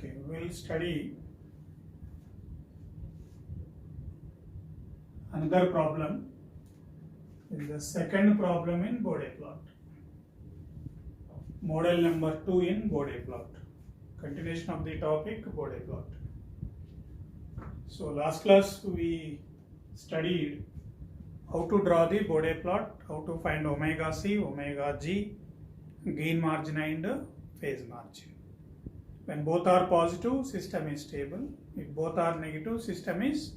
Okay, we'll study another problem. Is the second problem in Bode plot. Model number 2 in Bode plot. Continuation of the topic Bode plot. So last class we studied how to draw the Bode plot, how to find omega C, omega G, gain margin and phase margin. When both are positive, system is stable. If both are negative, system is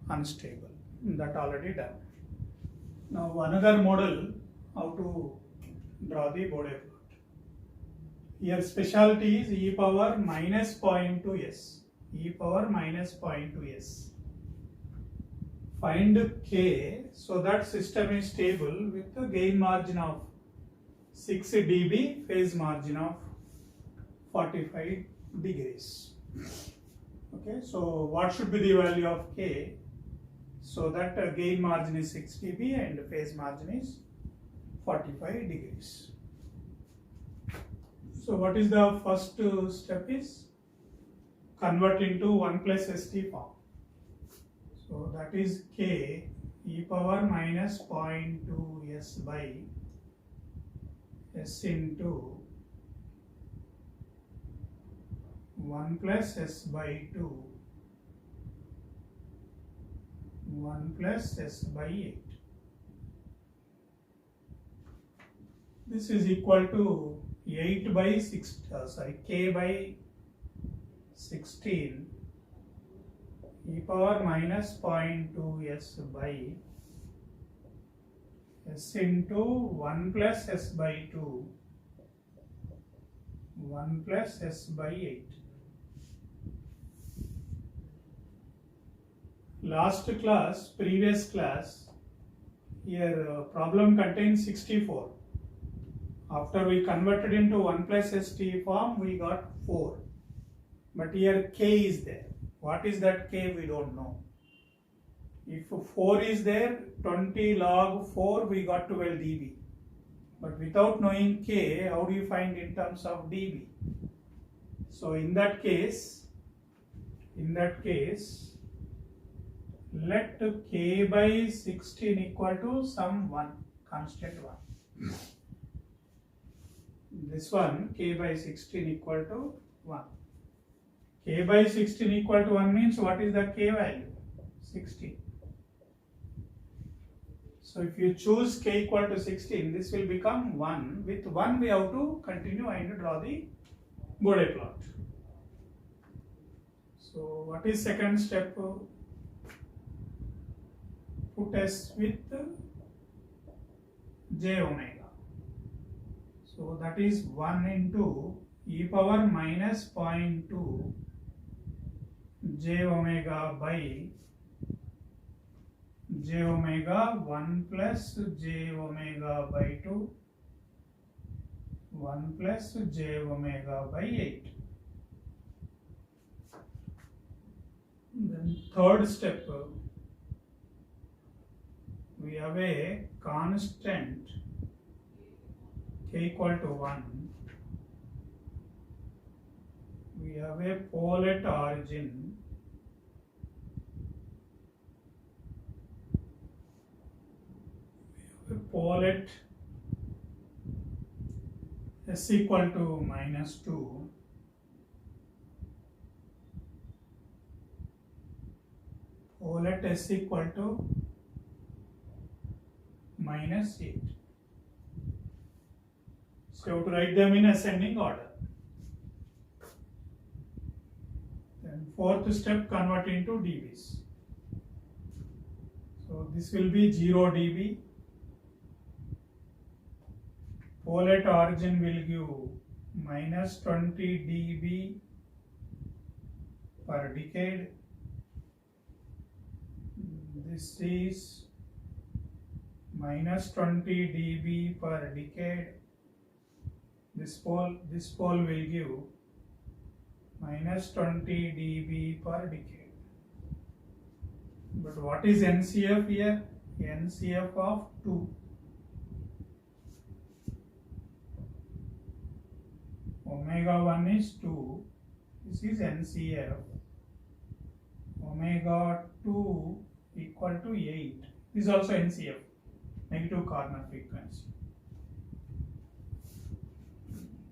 unstable. That already done. Now another model, how to draw the Bode plot. Here specialty is e power minus 0.2 s. E power minus 0.2 s. Find k so that system is stable with the gain margin of 6 dB, phase margin of 45 degrees. Okay, so what should be the value of k? So that gain margin is 6 dB and phase margin is 45 degrees. So what is the first step is convert into 1 plus st form. So that is k e power minus 0.2 s by s into 1 plus s by 2 1 plus s by 8. This is equal to 8 by 6, k by 16 e power minus 0.2 s by s into 1 plus s by 2 1 plus s by 8. Last class, previous class, here problem contains 64. After we converted into 1 plus st form, we got 4. But here k is there. What is that k? We don't know. If 4 is there, 20 log 4, we got 12 dB. But without knowing k, how do you find in terms of dB? So in that case, let k by 16 equal to some 1, constant 1. This one, k by 16 equal to 1. K by 16 equal to 1 means what is the k value? 16. So if you choose k equal to 16, this will become 1. With 1 we have to continue and draw the Bode plot. So what is second step? Put s with j omega. So that is 1 into e power minus 0.2 j omega by j omega 1 plus j omega by 2 1 plus j omega by 8. Then third step, we have a constant k equal to 1. We have a pole at origin. We have a pole at s equal to minus 2. Pole at s equal to minus 8. So you have to write them in ascending order. Then fourth step, convert into dBs. So this will be 0 dB. Pole at origin will give minus 20 dB per decade. This is minus 20 dB per decade. This pole will give minus 20 dB per decade. But what is NCF here? NCF of 2. Omega 1 is 2 This is NCF. Omega 2 equal to 8. This is also NCF, negative corner frequency.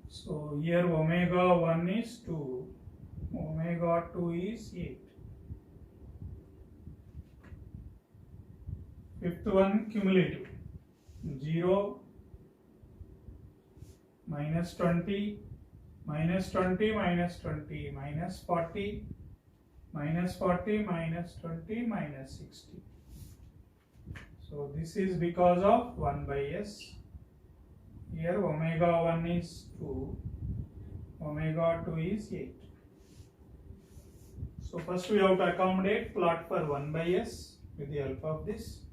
So here omega 1 is 2, omega 2 is 8. Fifth one, cumulative. 0, minus 20, minus 20, minus 20, minus 40, minus 40, minus 20, minus 60. So this is because of 1 by S. Here omega 1 is 2, omega 2 is 8. So first we have to accommodate plot for 1 by S with the help of this.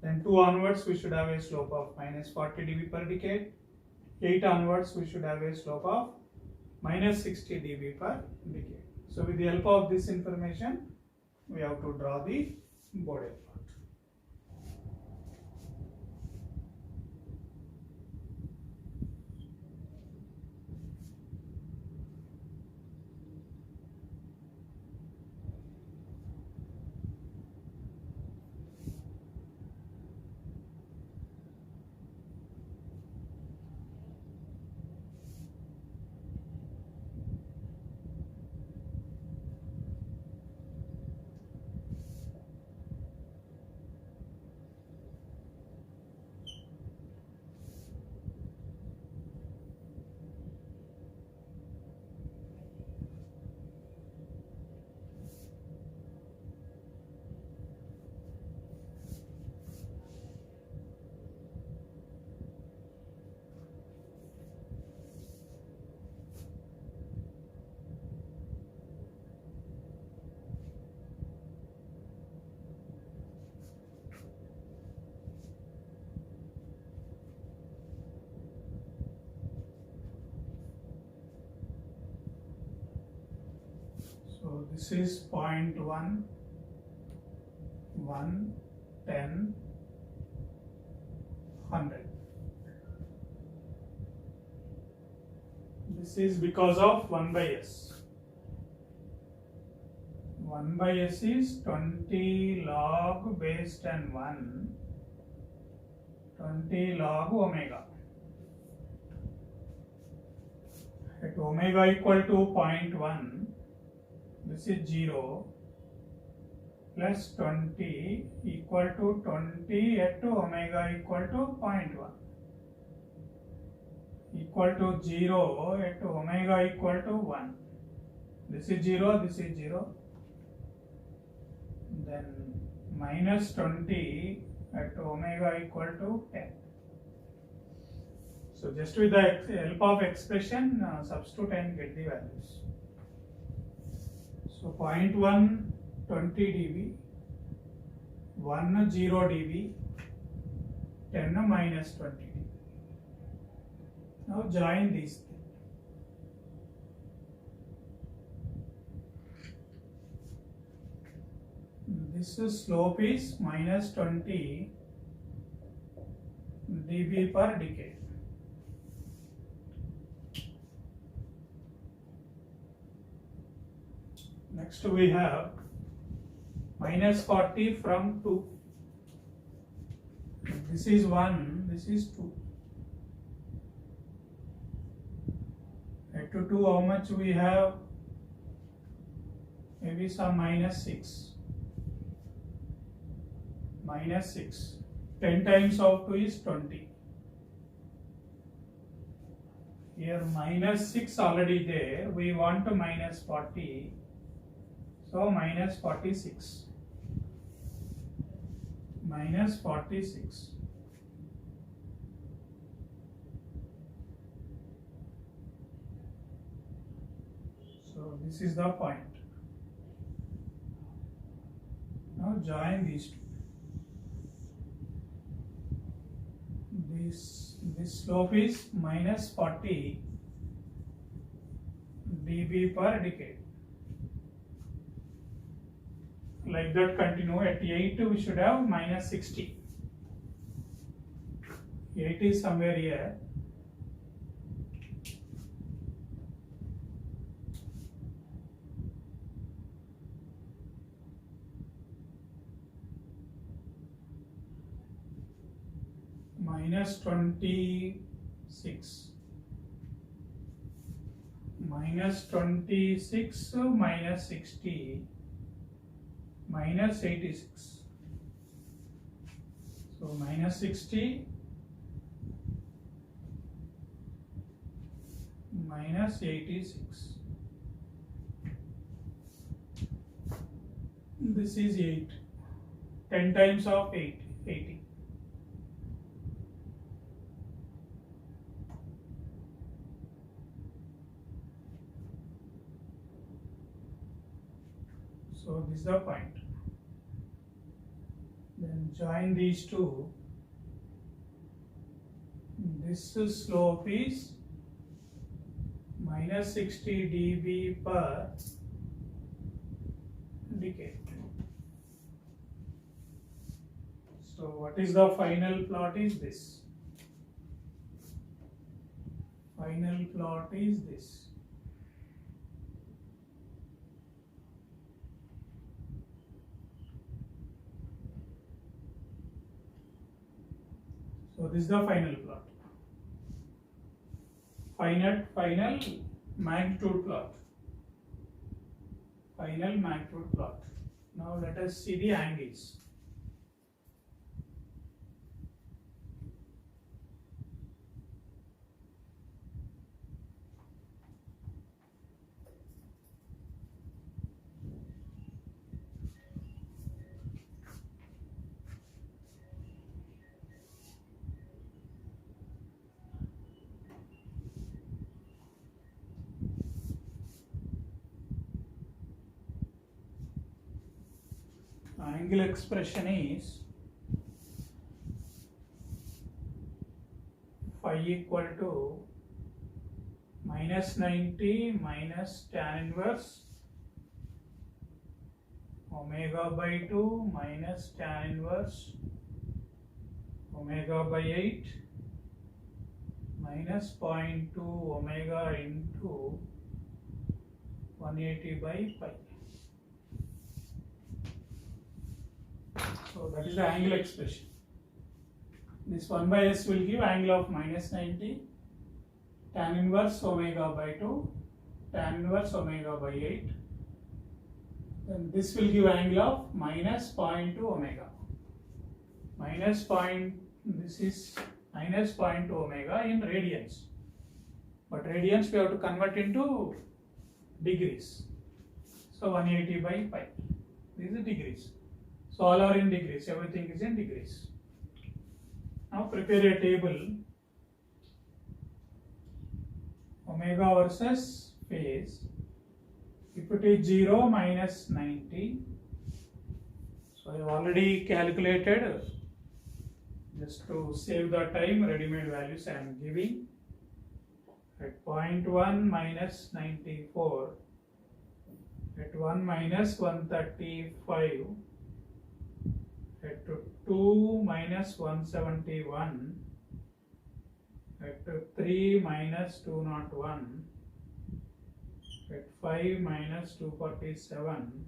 Then 2 onwards we should have a slope of minus 40 dB per decade. 8 onwards we should have a slope of minus 60 dB per decade. So with the help of this information we have to draw the Bode plot. So this is 0.1, 1, 10, 100. This is because of 1 by S. 1 by S is 20 log base 10 1, 20 log omega. At omega equal to 0.1, this is 0 plus 20 equal to 20 at omega equal to 0.1 equal to 0 at omega equal to 1. This is 0, this is 0. Then minus 20 at omega equal to 10. So just with the help of expression, substitute and get the values. So 0.1 20 dB, 1 0 dB, 10 minus 20 dB. Now join these. This slope is minus 20 dB per decade. Next we have minus 40 from 2. This is 1, this is 2. At 2 how much we have? Maybe some minus 6. Minus 6. 10 times of 2 is 20. Here minus 6 already there. We want to minus 40. So minus 46. Minus 46. So this is the point. Now join these two. This slope is minus 40 dB per decade. Like that continue. At 8 we should have minus 60. 8 is somewhere here. minus 26, minus 26 minus 60 minus 86. So minus 60 minus 86. This is 8. 10 times of 8, 80. So this is the point. Then join these two. This slope is minus 60 dB per decade. So what is the final plot is this. Final plot is this. So this is the final plot. Final magnitude plot. Final magnitude plot. Now let us see the angles. Angle expression is phi equal to minus 90 minus tan inverse omega by 2 minus tan inverse omega by 8 minus 0.2 omega into 180 by pi. So that is the angle expression. This 1 by s will give angle of minus 90, tan inverse omega by 2, tan inverse omega by 8. Then this will give angle of minus 0.2 omega. This is minus 0.2 omega in radians. But radians we have to convert into degrees. So 180 by pi. This is degrees. So all are in degrees, everything is in degrees. Now prepare a table. Omega versus phase. If it is 0 minus 90, so I have already calculated, just to save the time, ready-made values I am giving. At 0.1 minus 94, at 1 minus 135, at 2 minus 171, at 3 minus 201, at 5 minus 247,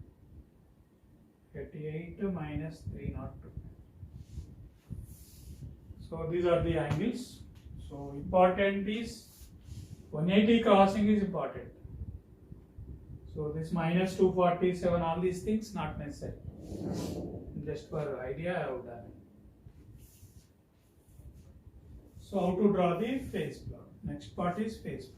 at 8 minus 302. So these are the angles. So important is 180 crossing is important. So this minus 247, all these things not necessary. Just for idea I have done. So how to draw the phase plot? Next part is phase plot.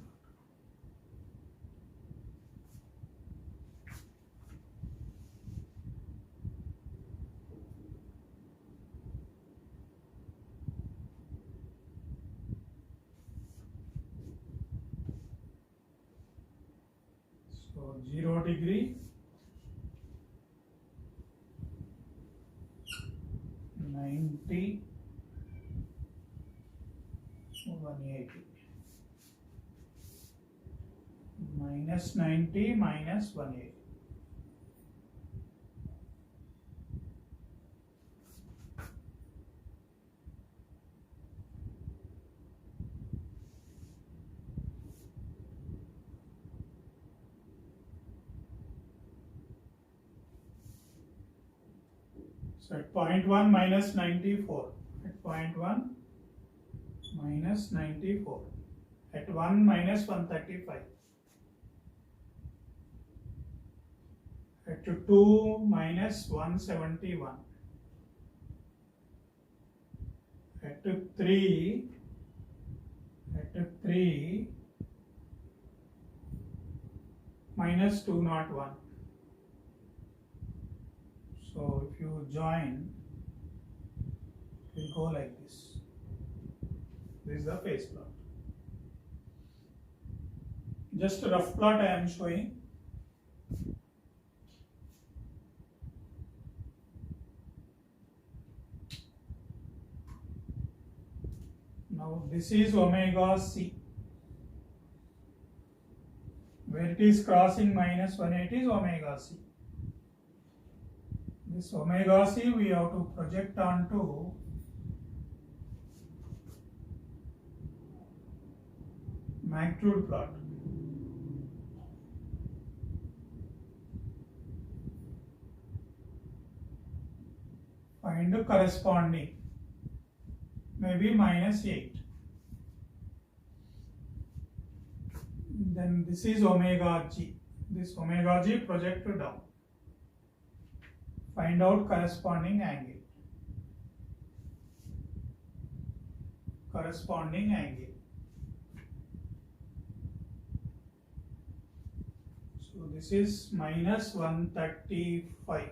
So 0 degree, 90, 180, minus 90 minus 180. So at 0.1 minus 94, at 0.1 minus 94. At 1 minus 135. At 2 minus 171. At 3 minus 201. So if you join, it will go like this. This is the phase plot. Just a rough plot I am showing. Now this is omega c. Where it is crossing minus 180 is omega c. This omega c we have to project onto magnitude plot. Find the corresponding, maybe minus 8. Then this is omega g. This omega g project down. Find out corresponding angle. Corresponding angle. So this is minus 135.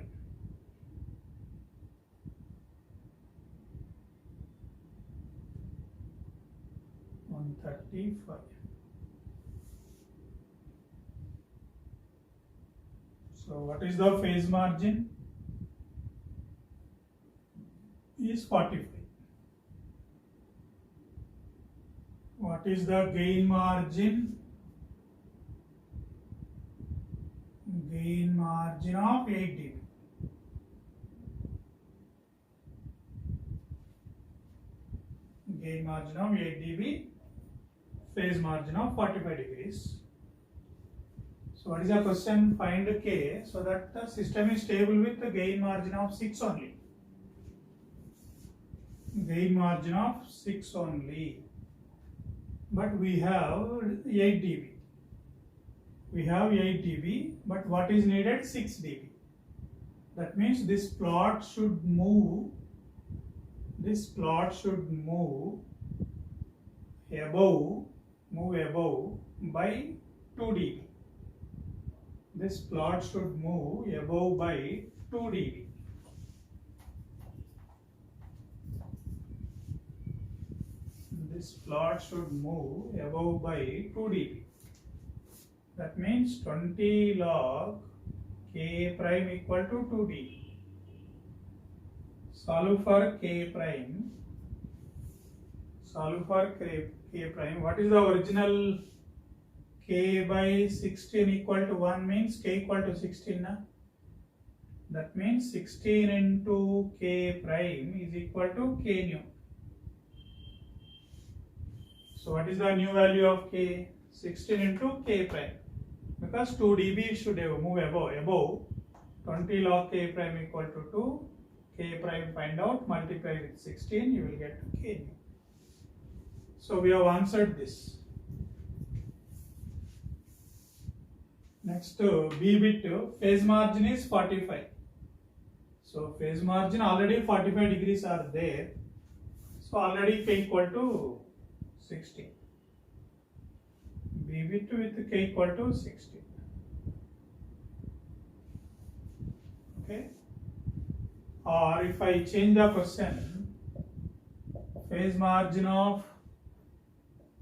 So what is the phase margin? Is 45. What is the gain margin? Gain margin of 8 dB. Gain margin of 8 dB. Phase margin of 45 degrees. So what is the question? Find K so that the system is stable with the gain margin of 6 only. Gain margin of 6 only. But we have 8 dB. We have 8 dB, but what is needed? 6 dB. That means this plot should move. This plot should move above by 2 dB. This plot should move above by 2 dB. This plot should move above by 2 dB. That means 20 log K prime equal to 2 dB. Solve for K prime. Solve for K prime. What is the original K by 16 equal to 1 means K equal to 16. Na? That means 16 into K prime is equal to K nu. So what is the new value of K? 16 into K prime. Because 2 dB should move above 20 log K prime equal to 2. K prime find out, multiply with 16, you will get K nu. So we have answered this. Next B bit, phase margin is 45. So phase margin already 45 degrees are there. So already K equal to 16. B bit with K equal to 16. Okay. Or if I change the question, phase margin of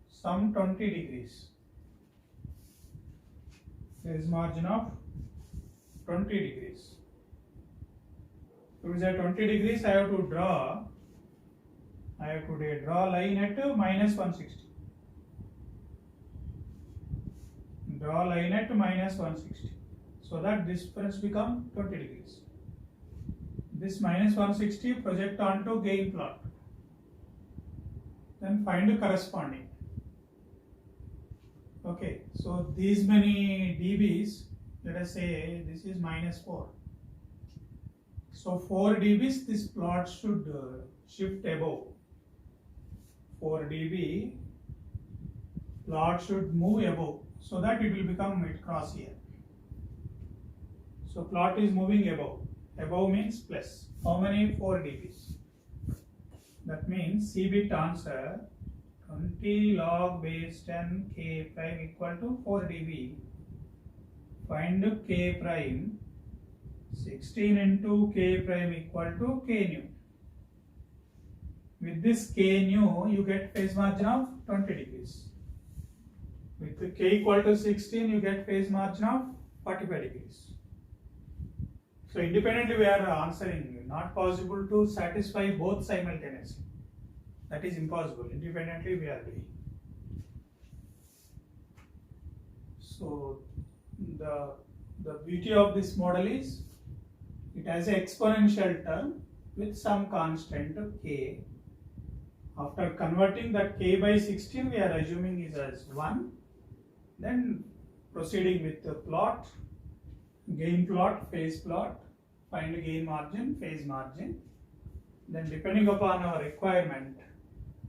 some 20 degrees. Phase margin of 20 degrees. So is at 20 degrees I have to draw line at minus 160. Draw line at minus 160. So that this difference become 20 degrees. This minus 160 project onto gain plot. Then find the corresponding. Okay, so these many dBs, let us say this is minus 4. So 4 dBs, this plot should shift above. 4 dB, plot should move above so that it will become mid cross here. So plot is moving above. Above means plus. How many? 4 dBs. That means C bit answer 20 log base 10 k prime equal to 4 dB. Find k prime. 16 into k prime equal to k nu. With this k nu, you get phase margin of 20 degrees. With k equal to 16, you get phase margin of 45 degrees. So independently we are answering. Not possible to satisfy both simultaneously. That is impossible. Independently we are doing. So the beauty of this model is it has an exponential term with some constant k. After converting that k by 16, we are assuming is as 1. Then proceeding with the plot, gain plot, phase plot, find gain margin, phase margin. Then depending upon our requirement,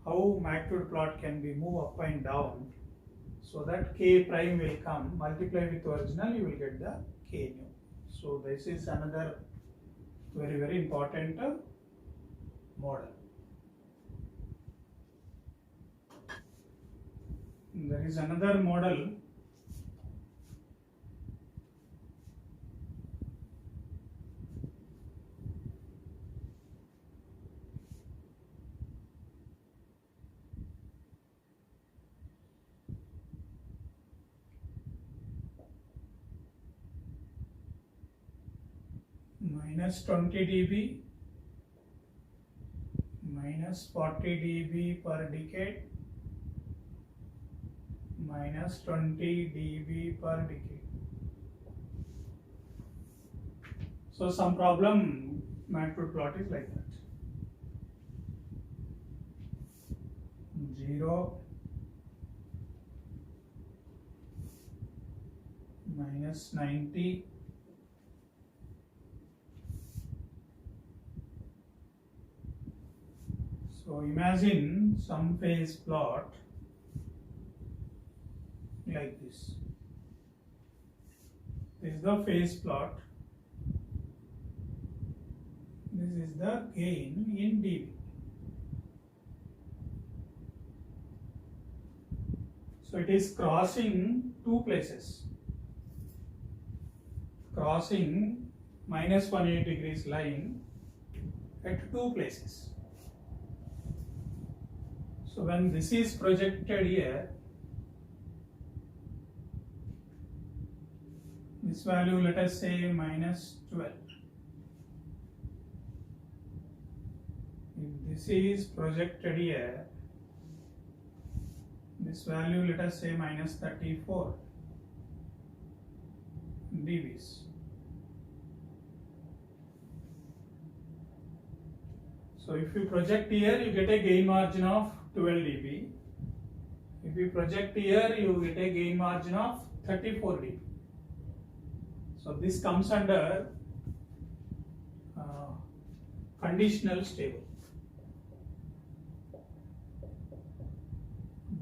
how magnitude plot can be moved up and down, so that k prime will come, multiply with original, you will get the k nu. So this is another very important model. There is another model minus 20 dB, minus 40 dB per decade, minus 20 dB per decade. So some problem magnitude plot is like that. 0, minus 90, so imagine some phase plot like this. This is the phase plot. This is the gain in dB. So it is crossing two places. Crossing minus 180 degrees line at two places. So when this is projected here, this value, let us say minus 12. If this is projected here, this value, let us say minus 34 dBs. So if you project here, you get a gain margin of 12 dB. If you project here, you get a gain margin of 34 dB. So this comes under conditional stable.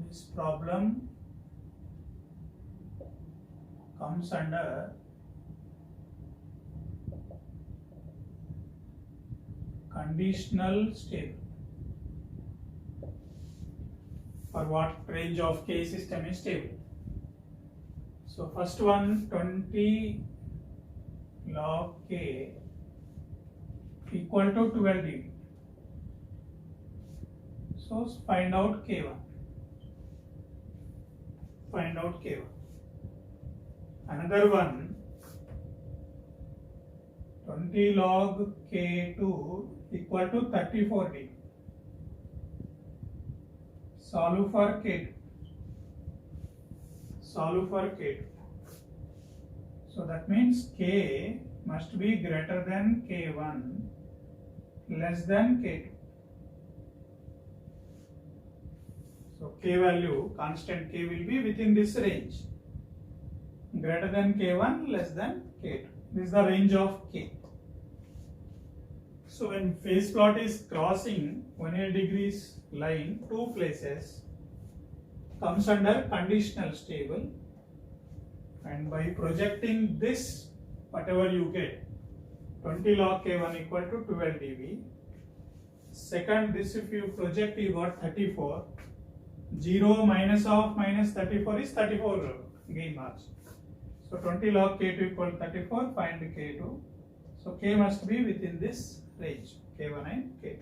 This problem comes under conditional stable. For what range of K system is stable? So first one, 20 log K equal to 12 dB. So find out K1. Find out K1. Another one, 20 log K2 equal to 34 dB. Solve for K2. Solve for K2. So that means K must be greater than K1, less than K2. So K value, constant K will be within this range. Greater than K1, less than K2. This is the range of K. So when phase plot is crossing 180 degrees line, two places comes under conditional stable, and by projecting this, whatever you get, 20 log K1 equal to 12 dB. Second, this if you project, you got 34. 0 minus of minus 34 is 34 gain marks. So 20 log K2 equal to 34, find K2. So K must be within this range, K1 and K2.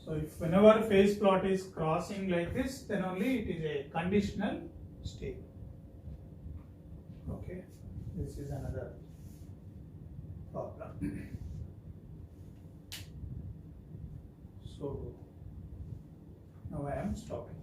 So if whenever phase plot is crossing like this, then only it is a conditional stable. Okay, this is another problem. So now I am stopping.